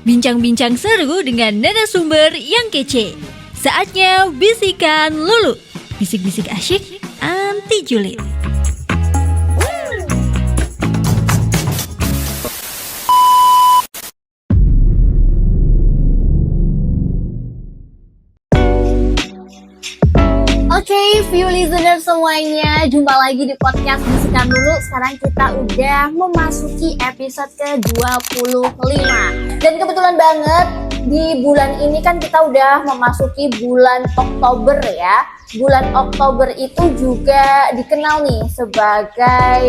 Bincang-bincang seru dengan narasumber yang kece. Saatnya Bisikan Lulu. Bisik-bisik asyik, anti julid. Oke, view listener semuanya, jumpa lagi di podcast Bisikan Dulu. Sekarang kita udah memasuki episode ke-25. Dan kebetulan banget di bulan ini kan kita udah memasuki bulan Oktober ya. Bulan Oktober itu juga dikenal nih sebagai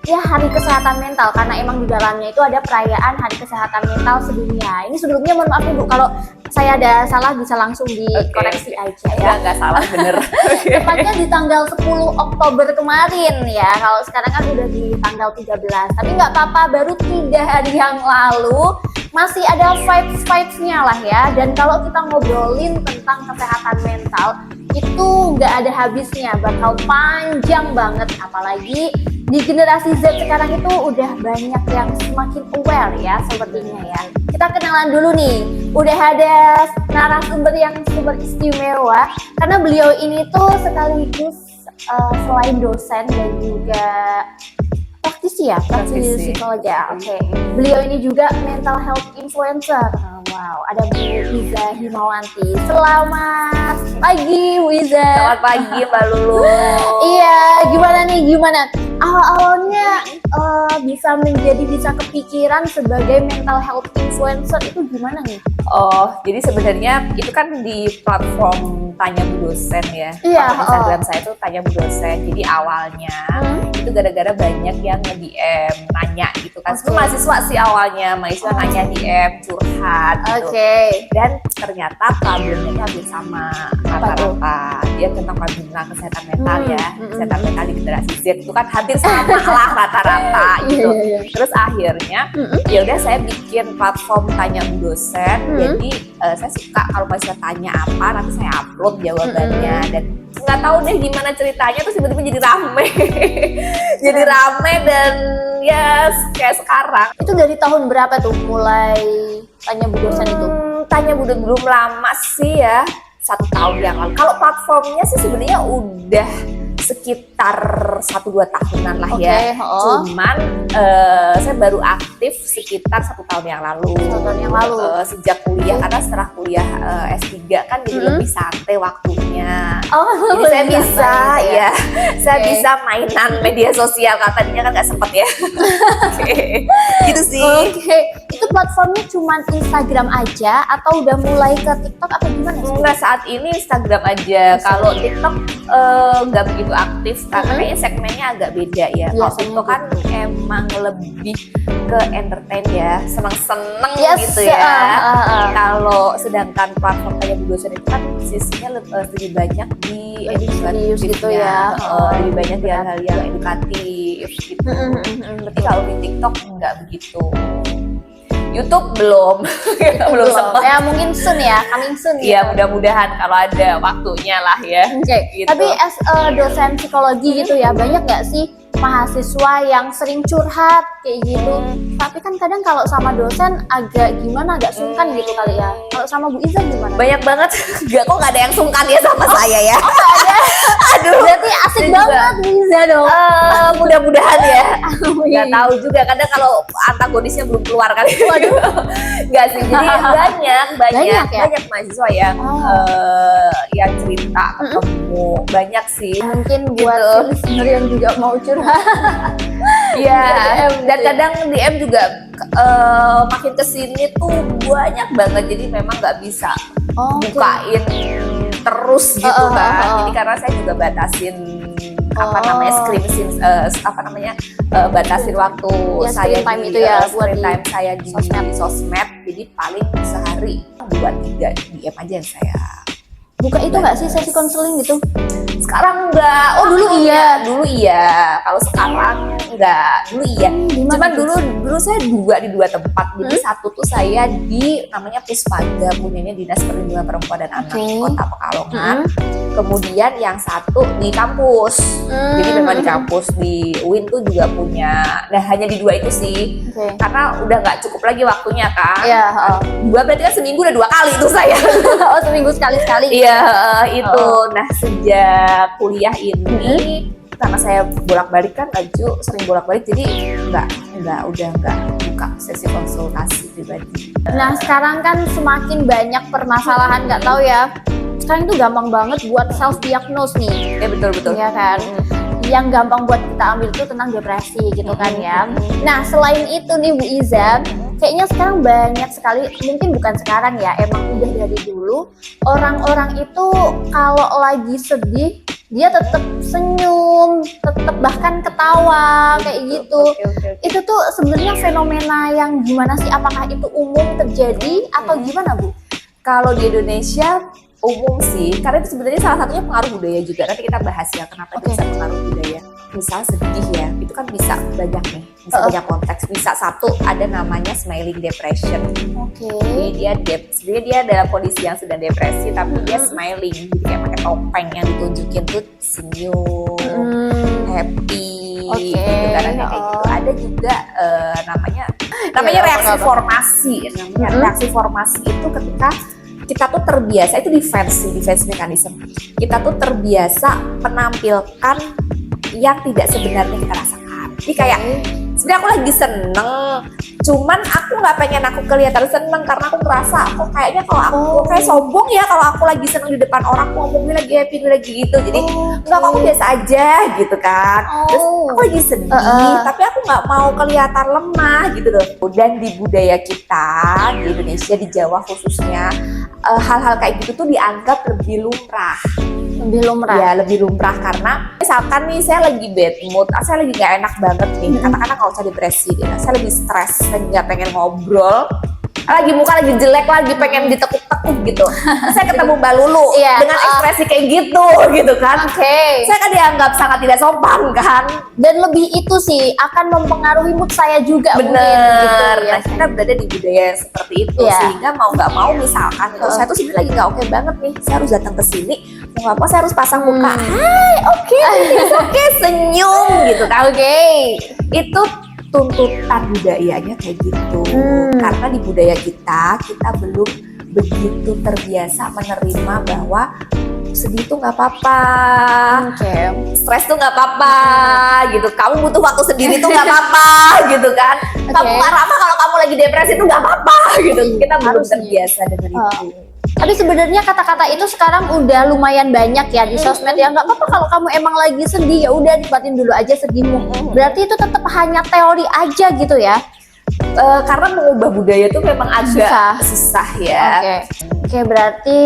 ya Hari Kesehatan Mental, karena emang di dalamnya itu ada perayaan Hari Kesehatan Mental sedunia. Ini sebelumnya mohon maaf Bu, kalau saya ada salah bisa langsung dikoreksi aja ya. Nggak salah, bener. Tepatnya di tanggal 10 Oktober kemarin ya. Kalau sekarang kan udah di tanggal 13. Tapi nggak apa-apa, baru 3 hari yang lalu masih ada vibes-vibesnya lah ya. Dan kalau kita ngobrolin tentang kesehatan mental, itu nggak ada habisnya, bakal panjang banget. Apalagi di generasi Z sekarang itu udah banyak yang semakin aware ya sepertinya ya. Kita kenalan dulu nih, udah ada narasumber yang super istimewa karena beliau ini tuh sekaligus selain dosen dan juga praktisi psikologi. Oke. Beliau ini juga mental health influencer. Wow, ada Bu Iza Himawanti. Selamat pagi Bu Iza. Selamat pagi Mbak Lulu. Iya, gimana? Awal-awalnya bisa kepikiran sebagai mental health influencer itu gimana nih? Oh, jadi sebenarnya itu kan di platform Tanya Bu Dosen ya. Iya. Instagram saya itu Tanya Bu Dosen. Jadi awalnya itu gara-gara banyak yang nge-DM nanya gitu kan. Itu mahasiswa sih awalnya, mahasiswa nanya DM curhat gitu. Dan ternyata problemnya hampir sama rata-rata. Dia tentang kesehatan mental ya. Kesehatan mental di generasi Z itu kan hampir sama lah rata-rata gitu. Terus akhirnya ya udah saya bikin platform Tanya Bu Dosen. Jadi saya suka kalau mahasiswa tanya apa nanti saya upload jawabannya dan nggak tahu deh gimana ceritanya terus tiba-tiba jadi rame. Jadi rame dan ya kayak sekarang. Itu dari tahun berapa tuh mulai Tanya Bu Dosen itu? Tanya Bu Dosen belum lama sih ya, 1 tahun yang lalu. Kalau platformnya sih sebenarnya udah sekitar 1-2 tahunan lah ya. Cuman saya baru aktif sekitar 1 tahun yang lalu. Sejak kuliah, karena setelah kuliah S3 kan jadi lebih santai waktunya. Jadi saya bisa saya bisa mainan media sosial, kalau tadinya kan nggak sempet ya. Gitu sih. Itu platformnya cuma Instagram aja atau udah mulai ke TikTok atau gimana? Enggak, saat ini Instagram aja. Kalau TikTok nggak begitu aktif karena kayaknya segmennya agak beda ya. Kalau TikTok kan emang lebih ke entertain ya, seneng-seneng gitu ya. Kalau sedangkan platform kayak Bu Dosen itu kan sisinya lebih banyak di edukatif gitu ya. Lebih banyak di hal-hal yang edukatif gitu. Tapi kalau di TikTok nggak begitu. YouTube belum sempat. Ya mungkin soon ya, coming soon. Iya, mudah-mudahan kalau ada waktunya lah ya. Gitu. Tapi as dosen psikologi gitu ya, banyak nggak sih mahasiswa yang sering curhat kayak gitu? Tapi kan kadang kalau sama dosen agak sungkan gitu kali ya. Kalau sama Bu Iza gimana? Banyak banget. Kok nggak ada yang sungkan ya sama saya ya? Ada. Aduh. Berarti asik banget Bu Iza dong. Mudah-mudahan ya. Nggak tahu juga. Kadang kalau antagonisnya belum keluar kali. Waduh. Nggak sih. Jadi banyak mahasiswa yang cerita ketemu. Banyak sih. Mungkin buat listener yang juga mau curhat. Iya, dan kadang DM juga makin kesini tuh banyak banget, jadi memang nggak bisa bukain terus gitu kan. Jadi karena saya juga batasin batasin waktu saya time di screen time saya di sosmed. Jadi paling sehari 2-3 DM aja yang saya buka itu nggak sih sesi konseling gitu? Sekarang enggak. Oh dulu iya. Dulu iya. Kalau sekarang enggak. Dulu iya. Cuman dulu saya di dua tempat. Jadi satu tuh saya di namanya Puspaga, punyanya Dinas Perlindungan Perempuan dan Anak Kota Pekalongan. Kemudian yang satu di kampus. Jadi memang di kampus di UIN tuh juga punya. Nah hanya di dua itu sih. Karena udah nggak cukup lagi waktunya kan. Iya. Dua berarti kan seminggu udah 2 kali tuh saya. Oh seminggu sekali-sekali. Iya itu. Nah sejak kuliah ini karena saya bolak-balik kan Aju sering bolak-balik, jadi udah nggak buka sesi konsultasi pribadi. Nah sekarang kan semakin banyak permasalahan, nggak tahu ya. Sekarang itu gampang banget buat self diagnose nih. Ya betul. Iya kan. Yang gampang buat kita ambil itu tentang depresi gitu kan ya. Nah selain itu nih Bu Iza, kayaknya sekarang banyak sekali, mungkin bukan sekarang ya, emang udah dari dulu orang-orang itu kalau lagi sedih dia tetap senyum, tetap bahkan ketawa kayak gitu. Itu tuh sebenarnya fenomena yang gimana sih? Apakah itu umum terjadi atau gimana Bu? Kalau di Indonesia umum sih, karena itu sebenarnya salah satunya pengaruh budaya juga. Nanti kita bahas ya kenapa bisa pengaruh budaya. Misal sedih ya, itu kan bisa banyak nih, bisa banyak konteks. Bisa satu ada namanya smiling depression. Sebenarnya dia dalam kondisi yang sedang depresi, tapi dia smiling, jadi kayak pakai topeng yang ditunjukin tuh senyum, happy, gitu kan kayak gitu. Ada juga namanya reaksi formasi. Reaksi formasi itu ketika kita tuh terbiasa, itu defense mechanism. Kita tuh terbiasa menampilkan yang tidak sebenarnya kita rasakan. Jadi kayak sebenarnya aku lagi seneng, cuman aku nggak pengen aku kelihatan seneng karena aku ngerasa aku kayaknya kalau aku kayak sombong ya kalau aku lagi seneng di depan orang, aku ngomongnya lagi happy lagi gitu. Jadi nggak, aku biasa aja gitu kan. Terus aku lagi sedih, tapi aku nggak mau kelihatan lemah gitu loh. Dan di budaya kita di Indonesia, di Jawa khususnya, hal-hal kayak gitu tuh dianggap lebih lumrah. Ya lebih lumrah karena misalkan nih saya lagi bad mood, saya lagi gak enak banget nih, katakanlah kalau saya depresi deh, saya lebih stres, lagi gak pengen ngobrol, lagi muka lagi jelek, lagi pengen ditekuk-tekuk gitu. Saya ketemu Mbak Lulu dengan ekspresi kayak gitu kan. Saya kan dianggap sangat tidak sopan kan. Dan lebih itu sih akan mempengaruhi mood saya juga. Bener. Gitu, ya. Nah kita berada di budaya yang seperti itu sehingga mau nggak mau misalkan kalau saya tuh sebenarnya lagi nggak oke banget nih, saya harus datang ke sini, mau nggak mau saya harus pasang muka, hai oke, senyum gitu kan. Itu tuntutan budayanya kayak gitu. Karena di budaya kita belum begitu terbiasa menerima bahwa sedih tuh nggak apa-apa, stres tuh nggak apa-apa, gitu. Kamu butuh waktu sendiri tuh nggak apa-apa, gitu kan. Kamu marah kalau kamu lagi depresi tuh nggak apa-apa, gitu. Kita belum terbiasa dengan itu. Tapi sebenarnya kata-kata itu sekarang udah lumayan banyak ya di sosmed ya. Nggak apa-apa kalau kamu emang lagi sedih, ya udah nikmatin dulu aja sedihmu. Berarti itu tetap hanya teori aja gitu ya. Karena mengubah budaya itu memang agak susah ya. Oke, berarti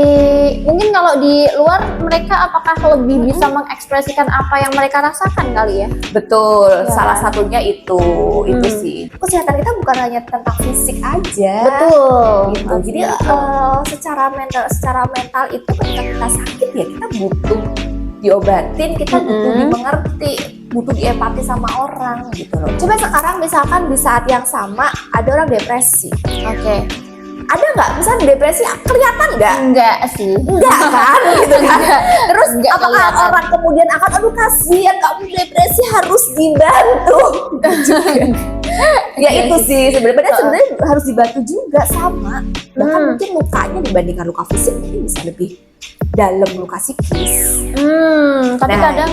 mungkin kalau di luar mereka apakah lebih bisa mengekspresikan apa yang mereka rasakan kali ya? Betul, salah satunya itu sih. Kesehatan kita bukan hanya tentang fisik aja. Betul. Gitu. Jadi secara mental itu ketika kita sakit ya kita butuh diobatin, kita butuh dimengerti, butuh diempati sama orang gitu loh. Coba sekarang misalkan di saat yang sama ada orang depresi. Ada nggak misalnya depresi kelihatan nggak? Enggak sih. Enggak kan gitu kan. Terus enggak apakah kelihatan. orang kemudian akan aduh kasihan kamu depresi harus dibantu? Ya itu sih sebenarnya harus dibantu juga sama. Bahkan mungkin lukanya dibandingkan luka fisik mungkin bisa lebih dalam luka psikis. Tapi kadang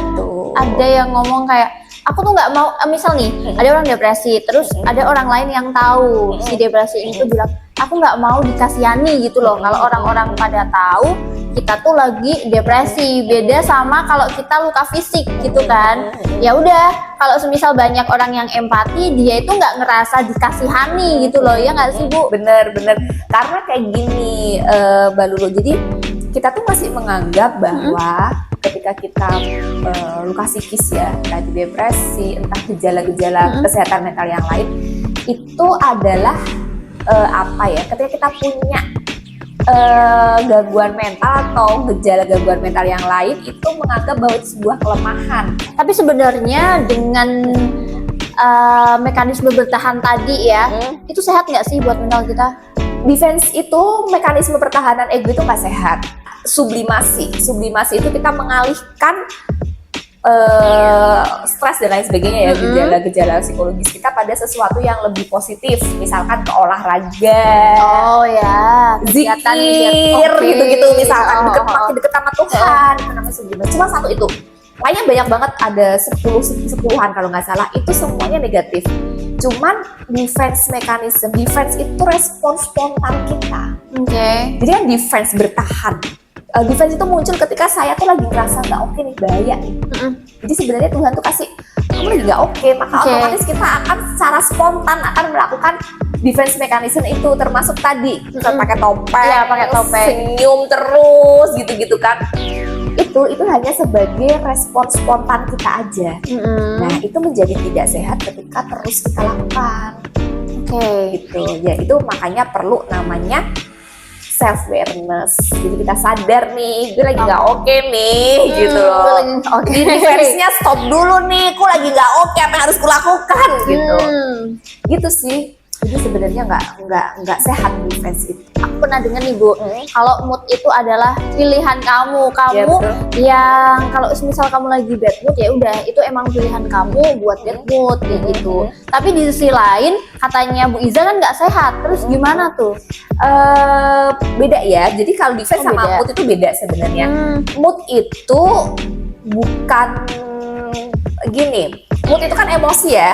ada yang ngomong kayak aku tuh nggak mau, misal nih ada orang depresi, terus ada orang lain yang tahu si depresi ini tuh bilang aku nggak mau dikasihani gitu loh. Kalau orang-orang pada tahu kita tuh lagi depresi, beda sama kalau kita luka fisik gitu kan. Ya udah, kalau semisal banyak orang yang empati, dia itu nggak ngerasa dikasihani gitu loh, ya nggak sih Bu? Bener. Karena kayak gini Mbak Lulu, jadi kita tuh masih menganggap bahwa ketika kita luka psikis ya, entah itu depresi, entah gejala-gejala kesehatan mental yang lain, itu adalah ketika kita punya gangguan mental atau gejala gangguan mental yang lain itu menganggap bahwa itu sebuah kelemahan. Tapi sebenarnya dengan mekanisme bertahan tadi ya, itu sehat nggak sih buat mental kita? Defense itu mekanisme pertahanan ego itu nggak sehat. Sublimasi itu kita mengalihkan stres dan lain sebagainya ya, gejala-gejala psikologis kita pada sesuatu yang lebih positif, misalkan ke olahraga, zikir, gitu-gitu, misalkan makin deket sama Tuhan, itu namanya sublimasi. Cuma satu itu, lainnya banyak banget, ada 10-an kalau nggak salah, itu semuanya negatif. Cuman defense itu respons spontan kita. Jadi kan defense bertahan. Defense itu muncul ketika saya tuh lagi ngerasa nggak oke nih, bahaya nih. Jadi sebenarnya Tuhan tuh kasih, kamu lagi nggak oke, maka otomatis kita akan secara spontan akan melakukan defense mechanism itu, termasuk tadi pakai topeng, senyum terus gitu-gitu kan. Itu hanya sebagai respon spontan kita aja. Nah, itu menjadi tidak sehat ketika terus kita lakukan. Gitu. Ya, itu makanya perlu namanya self-awareness. Jadi kita sadar nih, gue lagi nggak oke nih, gitu loh. Jadi defense-nya stop dulu nih, gue lagi nggak oke, apa yang harus kulakukan, gitu. Gitu sih. Jadi sebenarnya nggak sehat defense itu. Aku pernah dengar nih Bu, kalau mood itu adalah pilihan kamu. Yang kalau misal kamu lagi bad mood, ya udah itu emang pilihan kamu buat bad mood kayak gitu. Tapi di sisi lain katanya Bu Iza kan nggak sehat. Terus gimana tuh? Beda ya. Jadi kalau defense sama mood itu beda sebenarnya. Mood itu bukan gini. Mood itu kan emosi ya.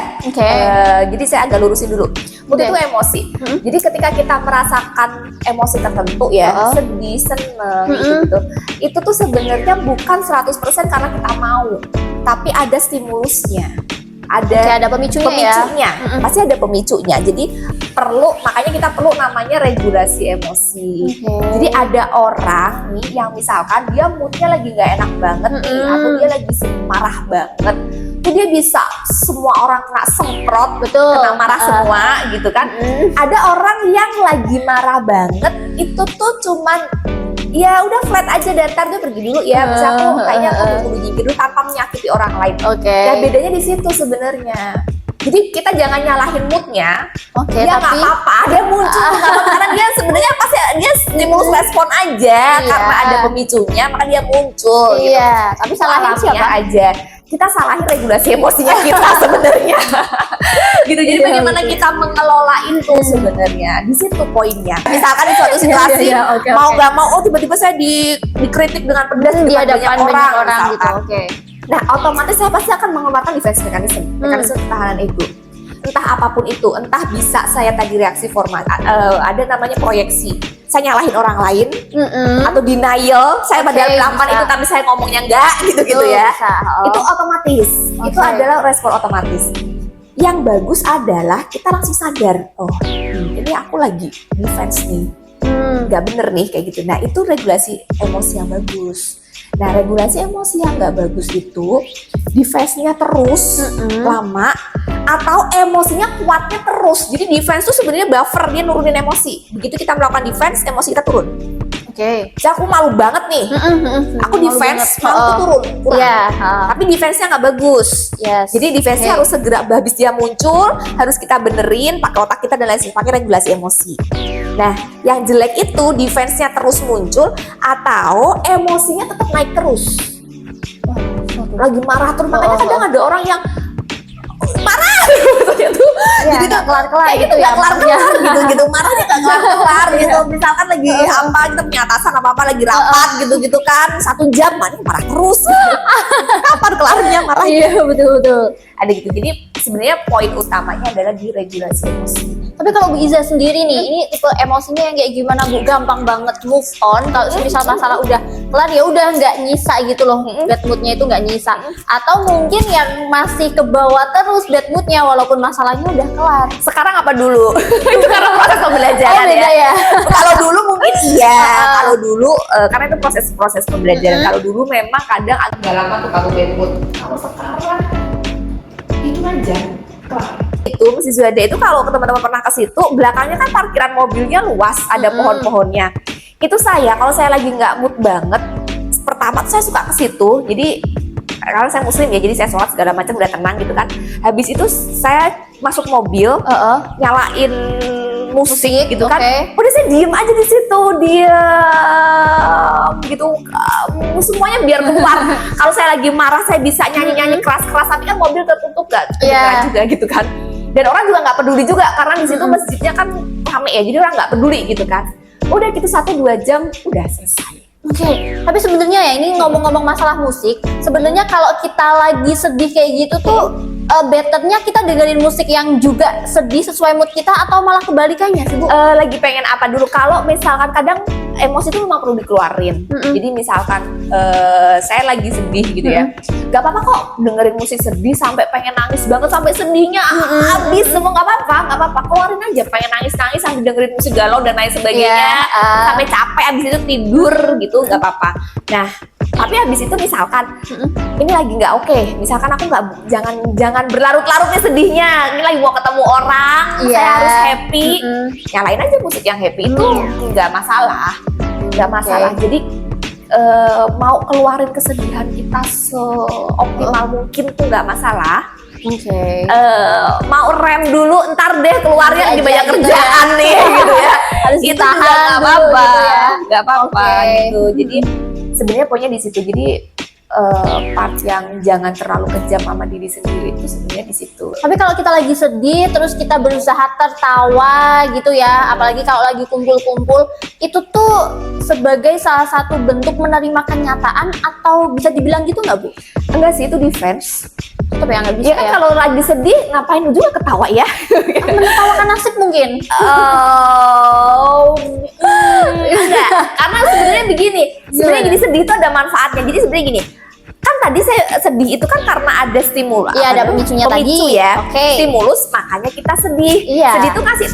Jadi saya agak lurusin dulu. Mood itu emosi. Jadi ketika kita merasakan emosi tertentu ya, sedih, seneng gitu, itu tuh sebenarnya bukan 100% karena kita mau, tapi ada stimulusnya. Ada pemicunya. Pasti ada pemicunya. Jadi makanya kita perlu namanya regulasi emosi. Jadi ada orang nih yang misalkan dia moodnya lagi nggak enak banget nih, atau dia lagi marah banget, itu dia bisa semua orang kena semprot, kena marah semua gitu kan. Ada orang yang lagi marah banget, itu tuh cuman ya udah flat aja, datar dia pergi dulu ya, bisa aku kayaknya aku perlu nyingkir dulu tanpa menyakiti orang lain. Ya bedanya di situ sebenarnya. Jadi kita jangan nyalahin moodnya. Dia nggak apa-apa, dia muncul karena dia sebenarnya pasti dia stimulus respon aja, karena ada pemicunya maka dia muncul. Tapi salahin siapa aja. Kita salahin regulasi emosinya kita sebenarnya. Gitu. Jadi bagaimana kita mengelola itu sebenarnya. Di situ poinnya. Misalkan di suatu situasi mau nggak mau, tiba-tiba saya dikritik dengan pedas di hadapan banyak orang gitu. Nah, otomatis saya pasti akan mengeluarkan defense mekanisme pertahanan ego. Entah apapun itu, entah bisa saya tadi reaksi formal, ada namanya proyeksi. Saya nyalahin orang lain, atau denial, saya padahal melakukan itu tapi saya ngomongnya enggak, gitu-gitu ya. Itu otomatis, itu adalah respon otomatis. Yang bagus adalah kita langsung sadar, ini aku lagi defense nih, nggak bener nih kayak gitu. Nah, itu regulasi emosi yang bagus. Nah, regulasi emosi yang nggak bagus itu defense-nya terus lama, atau emosinya kuatnya terus. Jadi defense itu sebenarnya buffer, dia nurunin emosi. Begitu kita melakukan defense, emosi kita turun. Jadi aku malu banget nih, aku defense malu tuh turun, kurang. Tapi defense-nya nggak bagus. Jadi defense-nya harus segera, habis dia muncul harus kita benerin pakai otak kita dan lain sebagainya, pakai regulasi emosi. Nah, yang jelek itu defense-nya terus muncul atau emosinya tetap naik terus. Lagi marah terus, makanya kadang ada orang yang marah gitu, jadi nggak kelar-kelar gitu ya, gitu marahnya nggak kelar-kelar gitu. Misalkan lagi apa kita punya atasan apa lagi rapat gitu kan, 1 jam marah terus, kapan kelarnya marahnya? Betul. Ada gitu. Jadi sebenarnya poin utamanya adalah di regulasi emosi. Tapi kalau Bu Iza sendiri nih, ini tipe emosinya yang kayak gimana Bu? Gampang banget move on kalau misal masalah udah kelar ya udah, nggak nyisa gitu loh, bad moodnya itu nggak nyisa. Atau mungkin yang masih ke bawah terus bad moodnya walaupun masalahnya udah kelar. Sekarang apa dulu? Itu karena proses pembelajaran ya. Kalau dulu mungkin kalau dulu karena itu proses pembelajaran. Kalau dulu memang kadang agak lama tuh kalau bad mood. Kalau sekarang itu aja kelar. Itu Masjid Zuhada itu kalau teman-teman pernah ke situ, belakangnya kan parkiran mobilnya luas, ada pohon-pohonnya. Itu kalau saya lagi nggak mood banget, pertama tuh saya suka ke situ. Jadi karena saya muslim ya, jadi saya sholat segala macam udah tenang gitu kan. Habis itu saya masuk mobil, nyalain musik gitu kan. Udah saya diem aja di situ, diem gitu. Semuanya biar keluar. Kalau saya lagi marah saya bisa nyanyi-nyanyi keras-keras, tapi kan mobil tertutup gak juga gitu kan. Dan orang juga nggak peduli juga karena di situ masjidnya kan rame ya, jadi orang nggak peduli gitu kan. Udah gitu 1-2 jam udah selesai. Tapi sebenarnya ya ini ngomong-ngomong masalah musik, sebenarnya kalau kita lagi sedih kayak gitu tuh betternya kita dengerin musik yang juga sedih sesuai mood kita atau malah kebalikannya sih Bu? Lagi pengen apa dulu? Kalau misalkan kadang emosi itu memang perlu dikeluarin. Jadi misalkan saya lagi sedih gitu ya, gak apa-apa kok dengerin musik sedih sampai pengen nangis banget, sampai sedihnya habis semua, gak apa-apa, keluarin aja. Pengen nangis-nangis sambil dengerin musik galau dan lain sebagainya, sampai capek abis itu tidur gitu, gak apa-apa. Nah, tapi habis itu misalkan ini lagi nggak oke, misalkan aku jangan berlarut-larut nih sedihnya, ini lagi mau ketemu orang, saya harus happy, nyalain aja musik yang happy itu nggak masalah. Jadi mau keluarin kesedihan kita seoptimal mungkin tuh nggak masalah. Mau rem dulu, ntar deh keluarnya lagi banyak kerjaan nih gitu ya, harus ditahan, nggak apa-apa gitu. Jadi sebenarnya poinnya di situ. Jadi part yang jangan terlalu kejam sama diri sendiri itu sebenarnya di situ. Tapi kalau kita lagi sedih terus kita berusaha tertawa gitu ya, apalagi kalau lagi kumpul-kumpul, itu tuh sebagai salah satu bentuk menerima kenyataan atau bisa dibilang gitu nggak Bu? Enggak sih, itu defense. Tapi yang nggak bisa kan kalau lagi sedih ngapain juga ketawa ya? Menertawakan nasib mungkin. Enggak, karena sebenarnya begini, sedih itu ada manfaatnya. Jadi sebenarnya gini, kan tadi saya sedih itu kan karena ada stimulus. Iya, ada pemicunya tadi ya. Stimulus, makanya kita sedih. Sedih itu kasih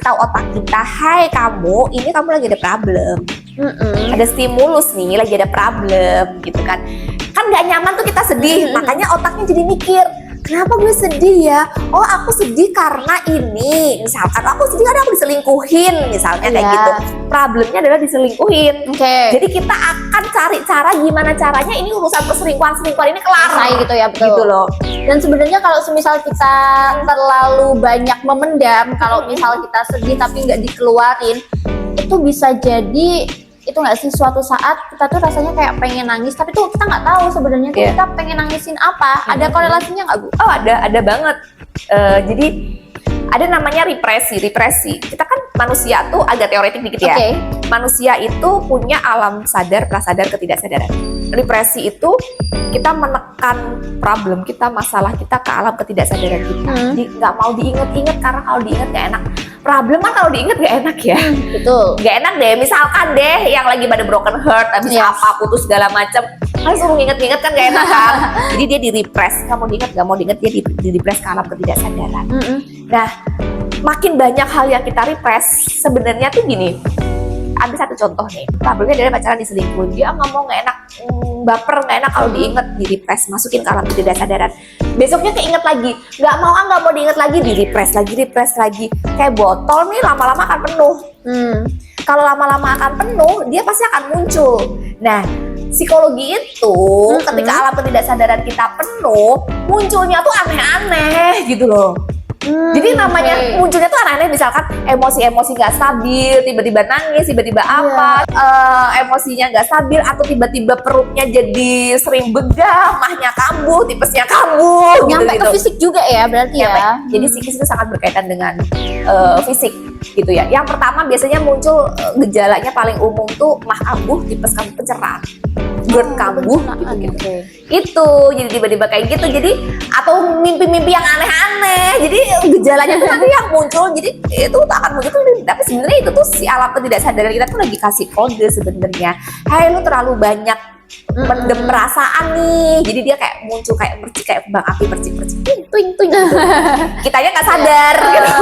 tahu otak kita, hai kamu, ini kamu lagi ada problem. Ada stimulus nih, lagi ada problem gitu kan. Kan nggak nyaman tuh kita sedih, makanya otaknya jadi mikir, kenapa gue sedih ya? Oh, aku sedih karena ini. Misalkan aku sedih karena aku diselingkuhin, misalnya kayak gitu. Problemnya adalah diselingkuhin. Jadi kita akan cari cara gimana caranya ini urusan perselingkuhan ini kelar. Gitu ya, betul. Gitu loh. Dan sebenarnya kalau semisal kita terlalu banyak memendam, kalau misal kita sedih tapi nggak dikeluarin, itu bisa jadi itu nggak sih suatu saat kita tuh rasanya kayak pengen nangis, tapi tuh kita nggak tahu sebenarnya tuh kita pengen nangisin apa. Ada korelasinya nggak Bu? Oh, ada banget. Jadi ada namanya represi. Kita kan manusia tuh agak teoretik dikit ya. Manusia itu punya alam sadar, prasadar, ketidaksadaran. Represi itu kita menekan problem kita, masalah kita ke alam ketidaksadaran kita. Jadi nggak mau diinget-inget karena kalau diinget gak enak. Problem kan kalau diinget gak enak ya. Betul. Gak enak deh. Misalkan deh yang lagi pada broken heart, habis apa putus segala macam, langsung nginget-nginget kan gak enak kan. Jadi dia di-repress. Gak mau diinget, dia di-repress ke alam ketidaksadaran. Nah, makin banyak hal yang kita repress, sebenarnya tuh gini. Ambil satu contoh nih, problemnya adalah pacaran diselingkuhin, dia nggak mau, nggak enak, baper, nggak enak kalau diinget, di-repress, masukin ke alam ketidaksadaran. Besoknya keinget lagi, nggak mau diinget lagi, di-repress lagi, kayak botol nih lama-lama akan penuh. Kalau lama-lama akan penuh, dia pasti akan muncul. Nah, psikologi itu ketika alam ketidaksadaran kita penuh, munculnya tuh aneh-aneh gitu loh. Jadi namanya munculnya tuh aneh-aneh, misalkan emosi nggak stabil, tiba-tiba nangis, tiba-tiba apa, emosinya nggak stabil, atau tiba-tiba perutnya jadi sering begah, mahnya kambuh, tipesnya kambuh, nyampe ke fisik juga ya berarti ya. Jadi psikis itu sangat berkaitan dengan fisik gitu ya. Yang pertama biasanya muncul gejalanya paling umum tuh mah kambuh, tipes kambuh, pencerahan, GERD kambuh gitu. Itu jadi tiba-tiba kayak gitu, jadi atau mimpi-mimpi yang aneh-aneh, jadi gejalanya tuh nanti yang muncul, jadi itu tuh akan muncul. Tapi sebenarnya itu tuh si alam ketidaksadaran kita tuh lagi kasih kode sebenarnya, hai lu terlalu banyak mendem perasaan nih, jadi dia kayak muncul kayak mercik, kayak kembang api percik-percik, tuing gitu. Kitanya nggak sadar gitu.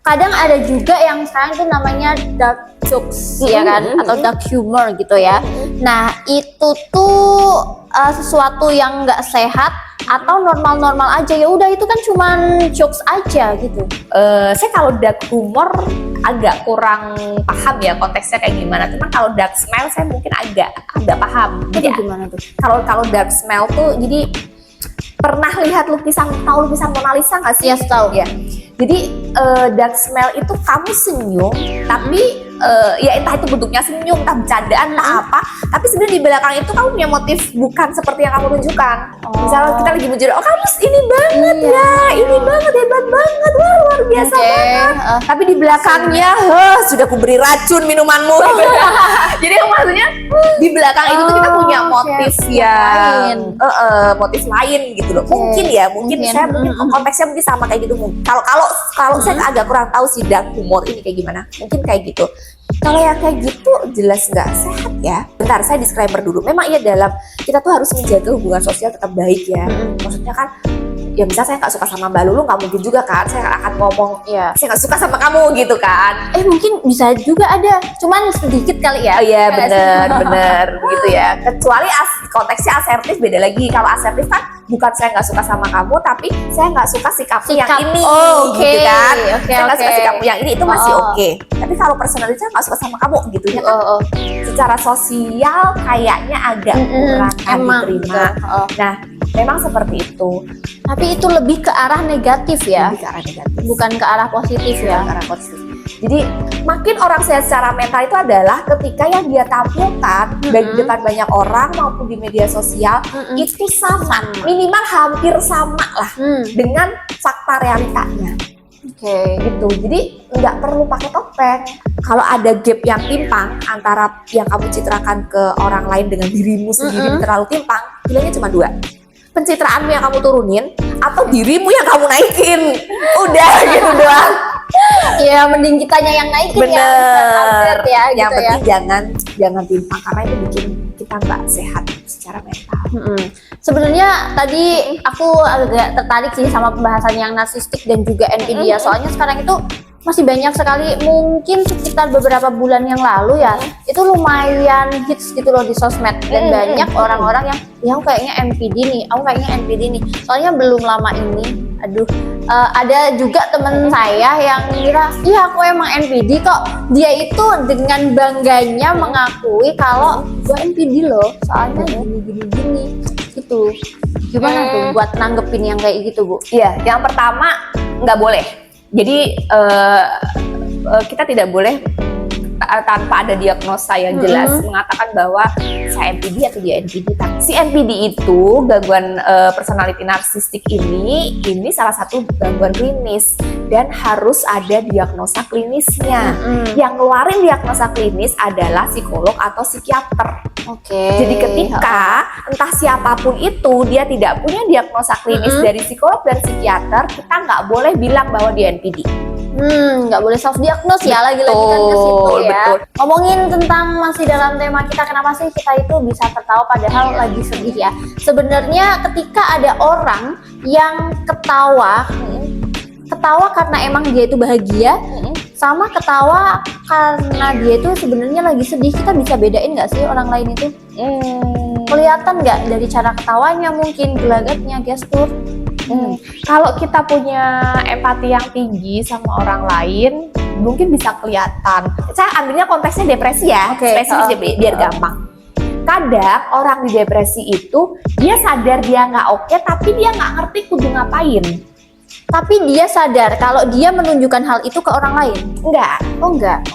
Kadang ada juga yang sekarang tuh namanya dark jokes ya kan, atau dark humor gitu ya. Nah itu tuh sesuatu yang nggak sehat atau normal-normal aja, ya udah itu kan cuman jokes aja gitu. Saya kalau dark humor agak kurang paham ya konteksnya kayak gimana. Cuman kalau dark smile saya mungkin agak paham. Jadi Jadi gimana tuh? kalau dark smile tuh, jadi pernah lihat tahu lukisan Mona Lisa nggak sih? Yes, tahu. Ya. Jadi dark smile itu kamu senyum, tapi ya entah itu bentuknya senyum, entah bercandaan, entah apa, tapi sebenarnya di belakang itu kamu punya motif bukan seperti yang kamu tunjukkan. Misalnya kita lagi muncul, oh kamu ini banget ya, ini banget, hebat banget, wah, luar biasa banget. Tapi di belakangnya, sudah kuberi racun minumanmu. Gitu. Jadi maksudnya di belakang itu tuh kita punya motif yang motif lain gitu loh. Mungkin saya konteksnya mungkin sama kayak gitu. Kalau saya agak kurang tahu sih dark humor ini kayak gimana. Mungkin kayak gitu. Kalau yang kayak gitu jelas nggak sehat ya. Bentar, saya disclaimer dulu. Memang dalam kita tuh harus menjaga hubungan sosial tetap baik ya. Maksudnya kan, ya misalnya saya nggak suka sama Mbak Lulu, nggak mungkin juga kan saya akan ngomong, saya nggak suka sama kamu gitu kan. Mungkin bisa juga ada, cuman sedikit kali ya. Oh iya, bener gitu ya. Kecuali konteksnya asertif beda lagi. Kalau asertif kan bukan saya nggak suka sama kamu, tapi saya nggak suka sikapmu yang ini, gitu kan. Saya nggak suka sikapmu yang ini, itu masih oke. Tapi kalau personality saya nggak suka sama kamu gitu ya kan. Secara sosial kayaknya agak kurang diterima. Nah, memang seperti itu. Tapi itu lebih ke arah negatif ya. Lebih ke arah negatif. Bukan ke arah positif ya. Ke arah positif. Jadi makin orang sehat secara mental itu adalah ketika yang dia tampilkan baik di depan banyak orang maupun di media sosial itu sama, minimal hampir sama lah dengan fakta realitanya. Gitu. Jadi nggak perlu pakai topeng. Kalau ada gap yang timpang antara yang kamu citrakan ke orang lain dengan dirimu sendiri terlalu timpang, pilihannya cuma dua. Pencitraanmu yang kamu turunin atau dirimu yang kamu naikin. Udah gitu doang. Ya mending kitanya yang naikin. Bener ya, yang gitu penting jangan timpang, karena itu bikin kita nggak sehat secara mental. Sebenarnya tadi aku agak tertarik sih sama pembahasan yang narsistik dan juga NPD ya. Soalnya sekarang itu masih banyak sekali, mungkin sekitar beberapa bulan yang lalu ya, itu lumayan hits gitu loh di sosmed, dan banyak orang-orang yang aku kayaknya NPD nih, soalnya belum lama ini, ada juga temen saya yang ngira, iya aku emang NPD kok. Dia itu dengan bangganya mengakui kalau gue NPD loh, soalnya gini gitu. Gimana tuh buat nanggepin yang kayak gitu, Bu? Iya, yang pertama nggak boleh. Jadi kita tidak boleh tanpa ada diagnosa yang jelas mengatakan bahwa saya NPD atau dia NPD. Si NPD itu gangguan personality narsistik ini salah satu gangguan klinis dan harus ada diagnosa klinisnya. Yang ngeluarin diagnosa klinis adalah psikolog atau psikiater. Jadi ketika entah siapapun itu dia tidak punya diagnosa klinis dari psikolog dan psikiater, kita nggak boleh bilang bahwa dia NPD. Nggak boleh self diagnose ya, lagi-lagi kan ke situ ya. Ngomongin tentang masih dalam tema kita, kenapa sih kita itu bisa tertawa padahal lagi sedih ya? Sebenarnya ketika ada orang yang ketawa karena emang dia itu bahagia, sama ketawa karena dia itu sebenarnya lagi sedih, kita bisa bedain nggak sih orang lain itu? Kelihatan nggak dari cara ketawanya, mungkin gelagatnya, gestur? Kalau kita punya empati yang tinggi sama orang lain, mungkin bisa kelihatan. Saya ambilnya konteksnya depresi ya, spesifik biar gampang. Kadang orang di depresi itu dia sadar dia nggak oke, tapi dia nggak ngerti kudu ngapain. Tapi dia sadar kalau dia menunjukkan hal itu ke orang lain. Enggak. Enggak.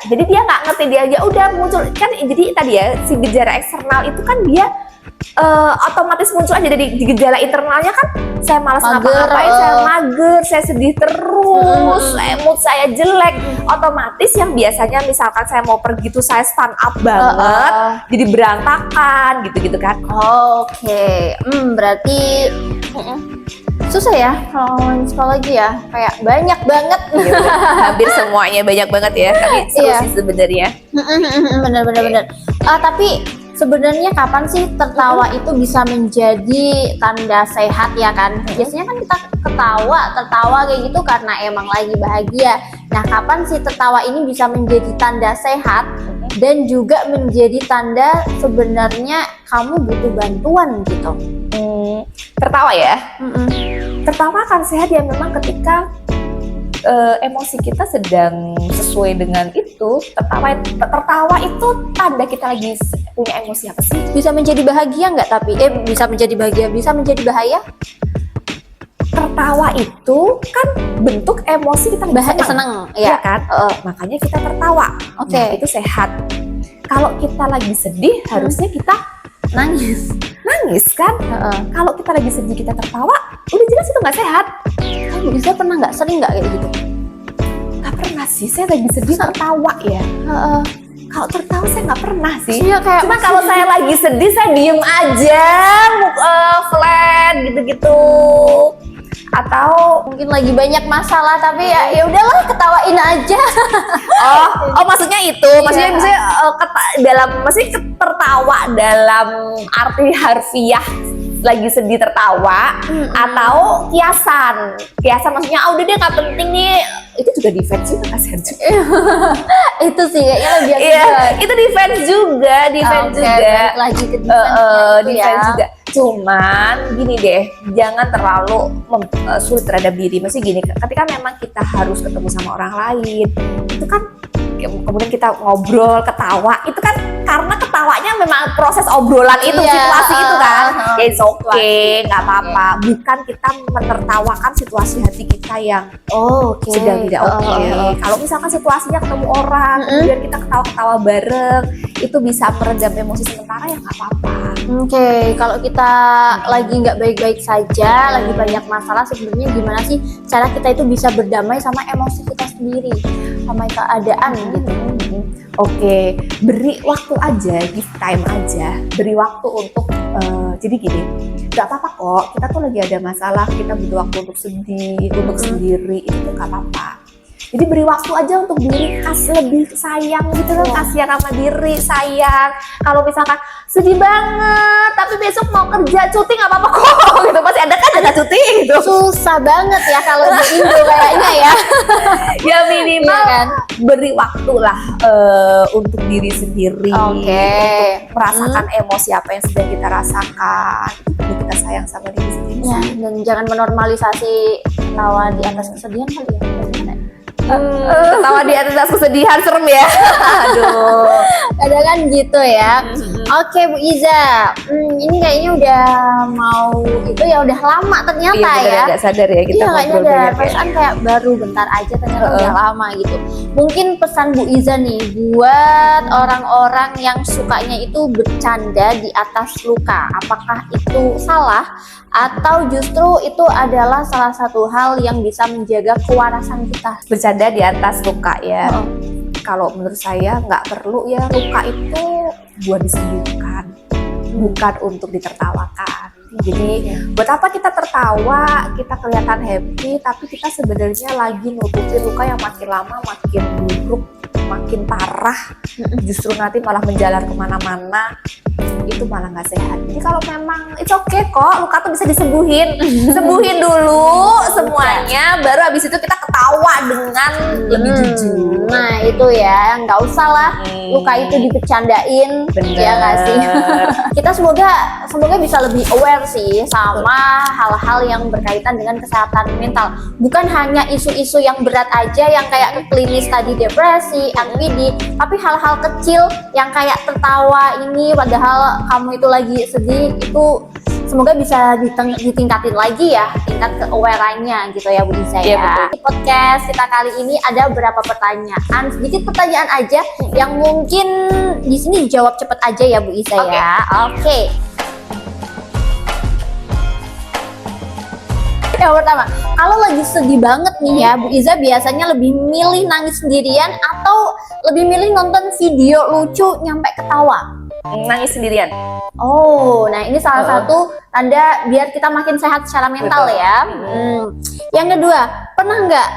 Jadi dia nggak ngerti, dia aja udah muncul kan. Jadi tadi ya, si gejala eksternal itu kan dia otomatis muncul aja. Dari gejala internalnya kan, saya malas ngapa-ngapain, saya mager, saya sedih terus, mood saya jelek. Otomatis yang biasanya misalkan saya mau pergi tuh saya stand up banget, jadi berantakan gitu-gitu kan. Berarti susah ya kalau ngomongin psikologi ya, kayak banyak banget. Hampir semuanya banyak banget ya, tapi seru sih sebenarnya. Bener. Tapi sebenarnya kapan sih tertawa itu bisa menjadi tanda sehat ya kan? Biasanya kan kita tertawa kayak gitu karena emang lagi bahagia. Nah, kapan sih tertawa ini bisa menjadi tanda sehat dan juga menjadi tanda sebenarnya kamu butuh bantuan gitu? Tertawa ya? Tertawa akan sehat ya memang ketika emosi kita sedang sesuai sesuai dengan itu, tertawa itu tanda kita lagi punya emosi apa sih? Bisa menjadi bahagia nggak tapi? Bisa menjadi bahagia, bisa menjadi bahaya? Tertawa itu kan bentuk emosi kita lagi senang, ya kan? Makanya kita tertawa. Oke. Nah, itu sehat. Kalau kita lagi sedih, harusnya kita Nangis kan? Kalau kita lagi sedih kita tertawa, udah jelas itu nggak sehat. Bu Iza pernah nggak, sering nggak kayak gitu? Nggak pernah sih, saya lagi sedih tertawa ya. Kalau tertawa saya nggak pernah sih. Iya, kayak cuma kalau saya lagi sedih saya diem aja, flat gitu-gitu. Atau mungkin lagi banyak masalah tapi ya udahlah ketawain aja. Oh maksudnya itu, maksudnya misalnya maksudnya tertawa dalam arti harfiah lagi sedih tertawa, atau kiasan maksudnya udah deh nggak penting nih, itu juga defense juga kasihan juga. Itu sih kayaknya lebih itu defense juga lagi ke defense juga. Cuman gini deh, jangan terlalu sulit terhadap diri. Maksudnya gini, ketika memang kita harus ketemu sama orang lain, itu kan kemudian kita ngobrol, ketawa, itu kan karena ketawanya memang proses obrolan itu, situasi itu kan. Ya it's okay, nggak apa-apa. Bukan kita menertawakan situasi hati kita yang sedang tidak oke. Kalau misalkan situasinya ketemu orang, kemudian kita ketawa-ketawa bareng, itu bisa meredam emosi sementara, ya nggak apa-apa. Oke, kalau kita lagi nggak baik-baik saja, lagi banyak masalah, sebenarnya gimana sih cara kita itu bisa berdamai sama emosi kita sendiri, sama keadaan gitu? Oke, beri waktu aja, give time aja, beri waktu untuk jadi gini, nggak apa-apa kok, kita tuh lagi ada masalah, kita butuh waktu untuk sedih, untuk sendiri, itu tuh nggak apa-apa. Jadi beri waktu aja untuk diri, lebih sayang gitu kan, kasihan sama diri, sayang. Kalau misalkan sedih banget, tapi besok mau kerja, cuti nggak apa-apa kok, gitu. Masih ada kan jatah cuti gitu. Susah banget ya kalau di Indo kayaknya ya. Ya minimal kan? Beri waktu lah untuk diri sendiri, untuk merasakan emosi apa yang sedang kita rasakan. Untuk kita sayang sama diri sendiri. Ya, dan jangan menormalisasi tawa di atas kesedihan kali ya. Ketawa di atas kesedihan serem ya. Aduh. Kadang kan gitu ya. Oke Bu Iza, ini kayaknya udah mau udah lama ternyata ya. Gak sadar ya kita kayaknya ngobrol udah banyak perasaan kayak baru bentar aja ternyata udah lama gitu. Mungkin pesan Bu Iza nih buat orang-orang yang sukanya itu bercanda di atas luka. Apakah itu salah atau justru itu adalah salah satu hal yang bisa menjaga kewarasan kita? Bercanda di atas luka ya. Kalau menurut saya nggak perlu ya, luka itu buat disembuhkan, bukan untuk ditertawakan. Jadi buat apa kita tertawa, kita kelihatan happy, tapi kita sebenarnya lagi nutupin luka yang makin lama makin buruk, makin parah, justru nanti malah menjalar kemana-mana, itu malah nggak sehat. Jadi kalau memang it's okay kok, luka tuh bisa disembuhin, sembuhin dulu semuanya, baru habis itu kita ketawa dengan lebih jujur. Nah itu ya, nggak usah lah luka itu dibercandain. Bener. Ya nggak sih? Kita semoga bisa lebih aware sih sama hal-hal yang berkaitan dengan kesehatan mental. Bukan hanya isu-isu yang berat aja, yang kayak klinis tadi depresi, NPD, tapi hal-hal kecil yang kayak tertawa ini padahal kamu itu lagi sedih, itu semoga bisa ditingkatin lagi ya, tingkat ke-aware-nya gitu ya Bu Iza ya. Betul. Di podcast kita kali ini ada beberapa pertanyaan, sedikit pertanyaan aja yang mungkin di sini dijawab cepet aja ya Bu Iza ya. Oke. Yang pertama, kalau lagi sedih banget nih ya Bu Iza biasanya lebih milih nangis sendirian atau lebih milih nonton video lucu nyampe ketawa? Nangis sendirian. Oh, nah ini salah satu tanda biar kita makin sehat secara mental. Betul. Ya. Yang kedua, pernah nggak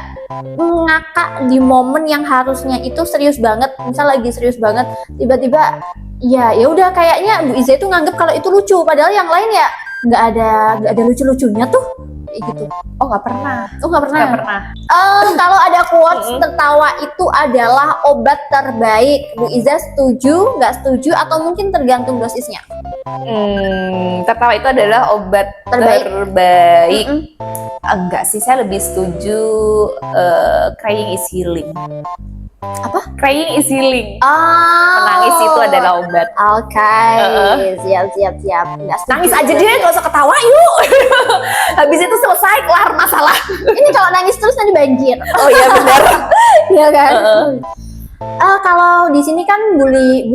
ngakak di momen yang harusnya itu serius banget, misal lagi serius banget, tiba-tiba ya udah kayaknya Bu Iza itu nganggep kalau itu lucu, padahal yang lain ya nggak ada lucu-lucunya tuh. Gitu. Oh nggak pernah. Nggak pernah. Kalau ada quotes tertawa itu adalah obat terbaik, Bu Iza setuju, nggak setuju, atau mungkin tergantung dosisnya? Tertawa itu adalah obat terbaik. Enggak sih, saya lebih setuju crying is healing. Apa? Crying is healing. Oh. Menangis itu adalah obat. Oke, siap. Nggak setuju Nangis aja juga deh, sih. gak usah ketawa yuk. Habis itu selesai, kelar masalah. Ini kalau nangis terus nanti banjir. Oh iya benar. Iya kan? Kalau di sini kan Bu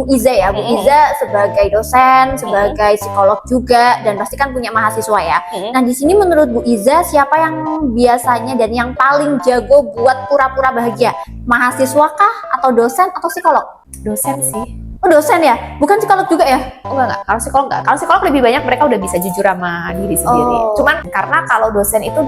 Iza ya, Bu Iza sebagai dosen, sebagai psikolog juga, dan pasti kan punya mahasiswa ya. Nah di sini menurut Bu Iza siapa yang biasanya dan yang paling jago buat pura-pura bahagia? Mahasiswa kah atau dosen atau psikolog? Dosen sih. Oh dosen ya, bukan psikolog juga ya? Oh enggak. Kalau psikolog enggak. Kalau psikolog lebih banyak mereka udah bisa jujur sama diri sendiri. Oh. Cuman karena kalau dosen itu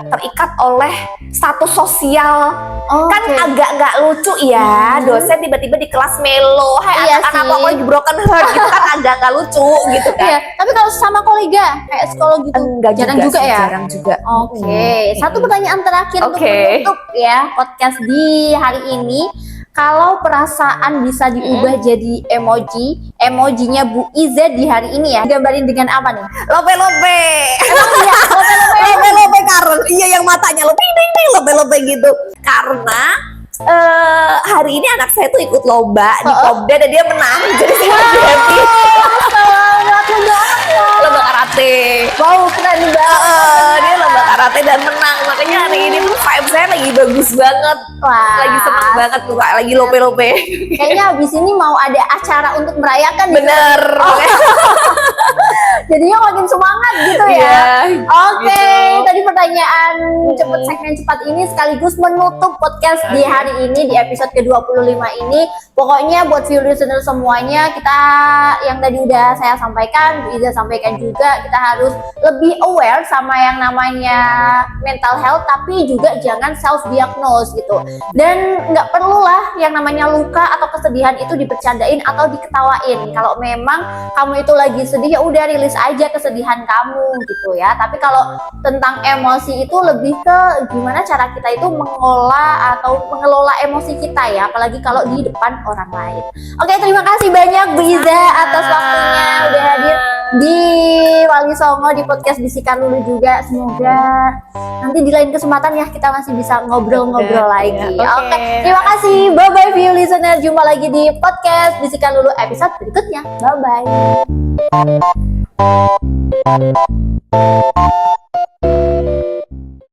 terikat oleh status sosial. Kan agak nggak lucu ya, dosen tiba-tiba di kelas melo, hai Iya anak-anak sih. aku lagi broken heart, gitu kan agak nggak lucu gitu kan. Iya, tapi kalau sama kolega kayak psikolog gitu, Enggak jarang juga sih, ya? jarang juga. Oke, satu pertanyaan terakhir untuk Oke. menutup ya podcast di hari ini. Kalau perasaan bisa diubah jadi emojinya Bu Iza di hari ini ya, gambarin dengan apa nih? Lope-lope. Iya, Lope-lope karena iya yang matanya lope ding lope-lope gitu. Karena hari ini anak saya tuh ikut lomba di Kopda dan dia menang, jadi saya lebih happy. Lomba karate. Wow, keren banget. Dia lomba karate dan menang, makanya hari ini tuh vibe saya lagi bagus banget. Wah, Lagi seneng banget tuh, Kak. Lagi lope-lope. Kayaknya habis ini mau ada acara untuk merayakan gitu. Bener. Jadinya makin semangat gitu ya. Iya, Oke, gitu. tadi pertanyaan cepet segmen cepat ini sekaligus menutup podcast di hari ini di episode ke-25 ini. Pokoknya buat viewer listener semuanya, kita yang tadi udah saya sampaikan, Bu Iza sampaikan juga, kita harus lebih aware sama yang namanya mental health, tapi juga jangan self diagnose gitu. Dan nggak perlulah yang namanya luka atau kesedihan itu dibercandain atau diketawain. Kalau memang kamu itu lagi sedih ya udah rilis aja kesedihan kamu gitu ya. Tapi kalau tentang emosi itu lebih ke gimana cara kita itu mengolah atau mengelola emosi kita ya, apalagi kalau di depan orang lain. Oke, terima kasih banyak Bu Iza atas waktunya udah hadir di Wali Songo di podcast Bisikan Lulu juga. Semoga nanti di lain kesempatan ya kita masih bisa ngobrol-ngobrol lagi. Oke. Oke, terima kasih. Bye bye view listener. Jumpa lagi di podcast Bisikan Lulu episode berikutnya. Bye bye.